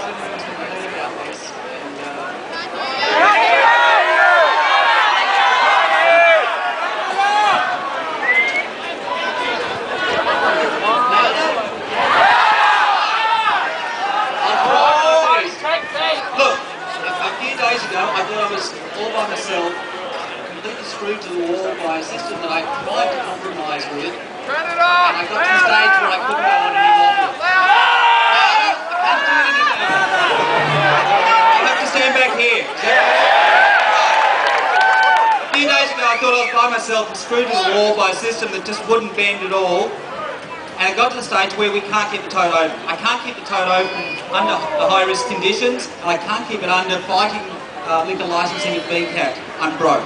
I thought I was all by myself, completely screwed to the wall by a system that I tried to compromise with. Turn it off! And I got to the stage where I couldn't go on any longer. I can't do it anymore. I have to stand back here. A few days ago I thought I was by myself and screwed to the wall by a system that just wouldn't bend at all. And it got to the stage where we can't keep the tote open. I can't keep the tote open under the high-risk conditions, and I can't keep it under fighting liquor licensing at BCAT. I'm broke.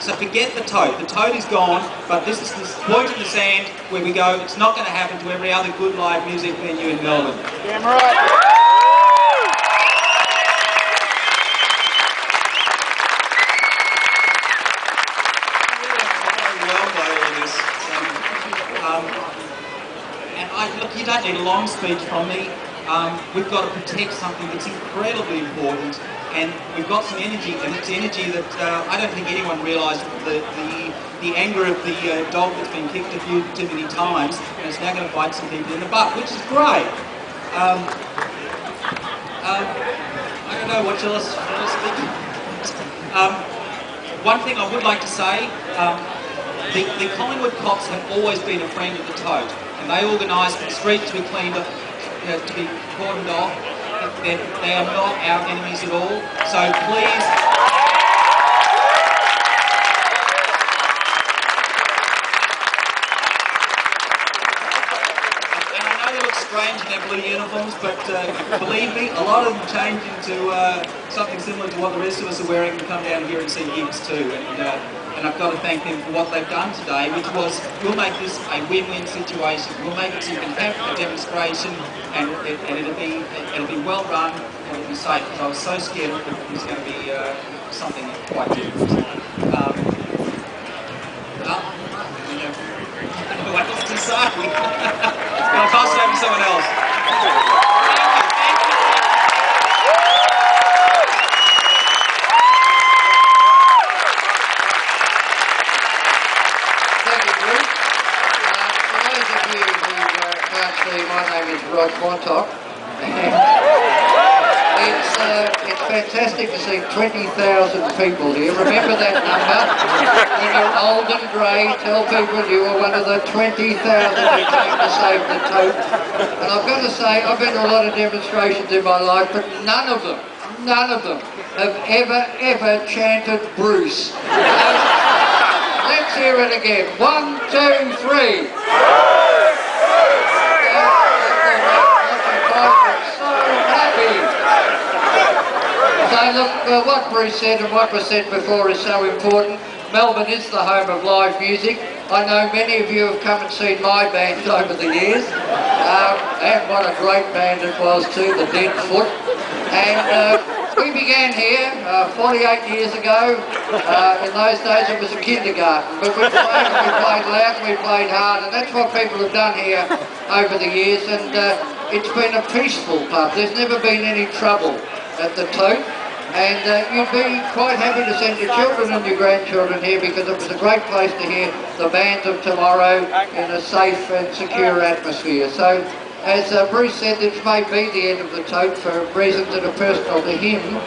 So forget the tote. The tote is gone, but this is this point in the sand where we go, it's not going to happen to every other good live music venue in Melbourne. Damn right. Look, you don't need a long speech from me. We've got to protect something that's incredibly important, and we've got some energy, and it's energy that I don't think anyone realised the anger of the dog that's been kicked a few too many times, and it's now going to bite some people in the butt, which is great. I don't know what else speak. One thing I would like to say, the Collingwood cops have always been a friend of the tote. And they organise for the streets to be cleaned up, to be cordoned off. They are not our enemies at all. So please. And I know they look strange in their blue uniforms, but believe me, a lot of them change into something similar to what the rest of us are wearing and come down here and see gigs too. And I've got to thank them for what they've done today, which was, we'll make this a win-win situation. We'll make it so you can have a demonstration and it'll be well run and it'll be safe, because I was so scared that it was going to be something quite different. I don't know what else to say. I'll pass it over to someone else. My name is Rod Quantock. It's fantastic to see 20,000 people here. Remember that number? When you're old and grey, tell people you were one of the 20,000 who came to save the tote. And I've got to say, I've been to a lot of demonstrations in my life, but none of them have ever chanted Bruce. So, let's hear it again. 1, 2, 3. So look, what Bruce said and what was said before is so important. Melbourne is the home of live music. I know many of you have come and seen my band over the years. And what a great band it was too, the Dead Foot. And we began here 48 years ago. In those days it was a kindergarten. But we played loud and we played hard. And that's what people have done here over the years. And it's been a peaceful pub. There's never been any trouble at the Tote. And you'd be quite happy to send your children and your grandchildren here, because it was a great place to hear the bands of tomorrow in a safe and secure atmosphere. So, as Bruce said, this may be the end of the Tote for reasons that are personal to him,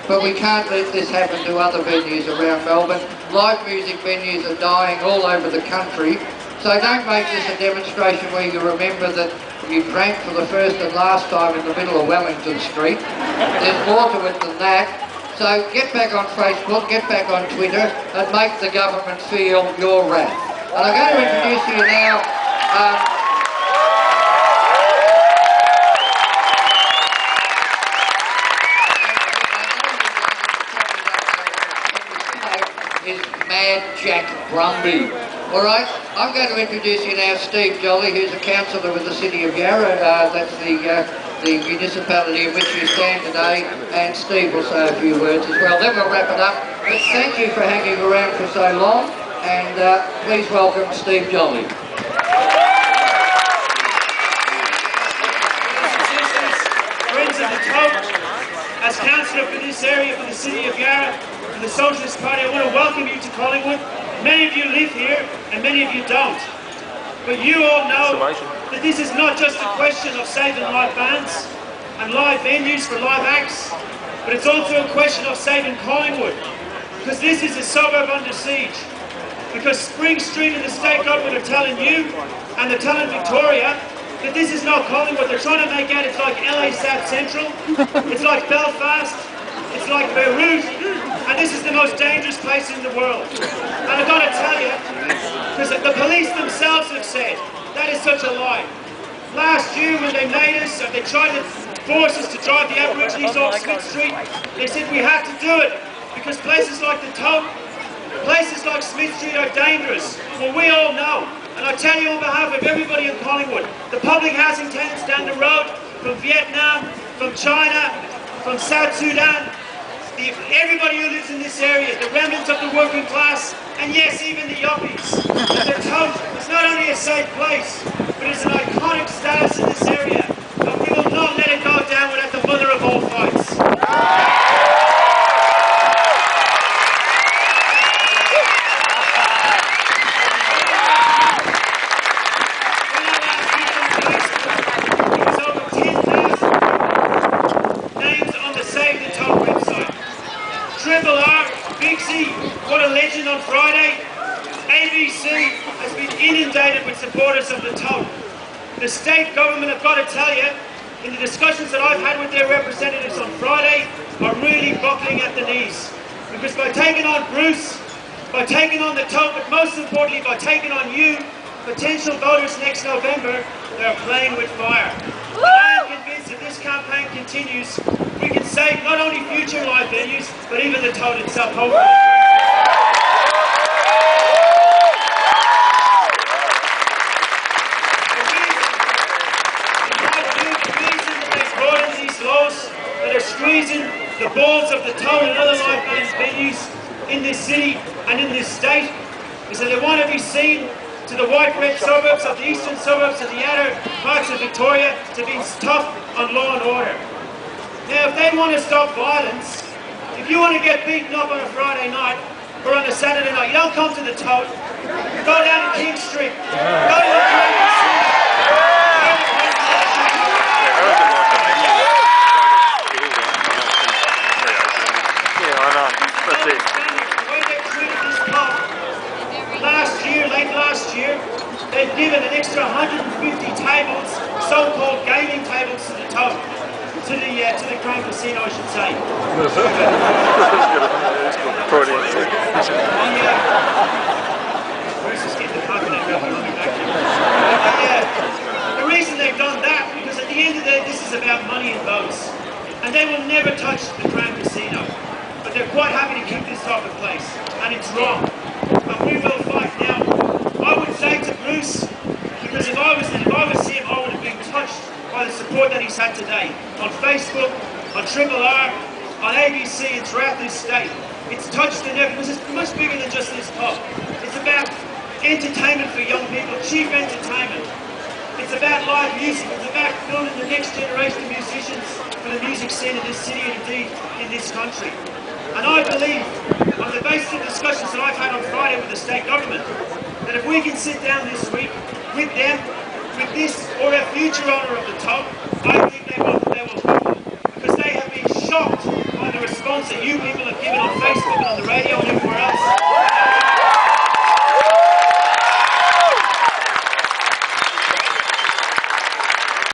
but we can't let this happen to other venues around Melbourne. Live music venues are dying all over the country, so don't make this a demonstration where you remember that you drank for the first and last time in the middle of Wellington Street. There's more to it than that. So get back on Facebook, get back on Twitter, and make the government feel your wrath. And I'm going to introduce to you now is Mad Jack Brumby. All right, I'm going to introduce you now Steve Jolly, who's a councillor with the City of Yarra. That's the municipality in which you stand today, and Steve will say a few words as well. Then we'll wrap it up. But thank you for hanging around for so long, and please welcome Steve Jolly. Friends represent the Tote. As councillor for this area, for the City of Yarra, for the Socialist Party, I want to welcome you to Collingwood. Many of you live here and many of you don't. But you all know that this is not just a question of saving live bands and live venues for live acts, but it's also a question of saving Collingwood, because this is a suburb under siege. Because Spring Street and the state government are telling you, and they're telling Victoria, that this is not Collingwood. They're trying to make out it's like LA South Central, it's like Belfast, it's like Beirut, and this is the most dangerous place in the world. And I've got to tell you, because the police themselves have said, that is such a lie. Last year when they made us, or they tried to force us to drive the Aborigines off Smith Street, they said we have to do it, because places like the Tote, places like Smith Street are dangerous. Well, we all know. And I tell you on behalf of everybody in Collingwood, the public housing tenants down the road, from Vietnam, from China, from South Sudan, everybody who lives in this area, the remnants of the working class, and yes, even the yuppies. The Tote is not only a safe place, but it's an iconic status in this area. And we will not let it go down without the mother of all fights. Pics, what a legend on Friday. ABC has been inundated with supporters of the Tote. The state government, I've got to tell you, in the discussions that I've had with their representatives on Friday, are really buckling at the knees. Because by taking on Bruce, by taking on the Tote, but most importantly by taking on you, potential voters next November, they're playing with fire. And I am convinced if this campaign continues, we can save not only future live venues, but even the Tote itself, hopefully. The reason that they've brought in these laws that are squeezing the balls of the Tote and other live band venues in this city and in this state is that they want to be seen to the white-red suburbs of the eastern suburbs of the outer parts of Victoria to be tough on law and order. Now, if they want to stop violence, if you want to get beaten up on a Friday night or on a Saturday night, you don't come to the Tote. Go down to King Street. Go to the late last year, they've given an extra 150 tables, so-called gaming tables, to the Tote. To the Crown Casino, I should say. The reason they've done that, because at the end of the day, this is about money and votes. And they will never touch the Crown Casino. But they're quite happy to keep this type of place. And it's wrong. And we will fight. Now, I would say to Bruce, because if I was him, I would have been touched by the support that he's had today on Facebook, on Triple R, on ABC and throughout this state. It's touched the nerve because it's much bigger than just this pub. It's about entertainment for young people, cheap entertainment. It's about live music. It's about building the next generation of musicians for the music scene in this city and indeed in this country. And I believe, on the basis of discussions that I've had on Friday with the state government, that if we can sit down this week with them, with this or a future owner of the Tote, I think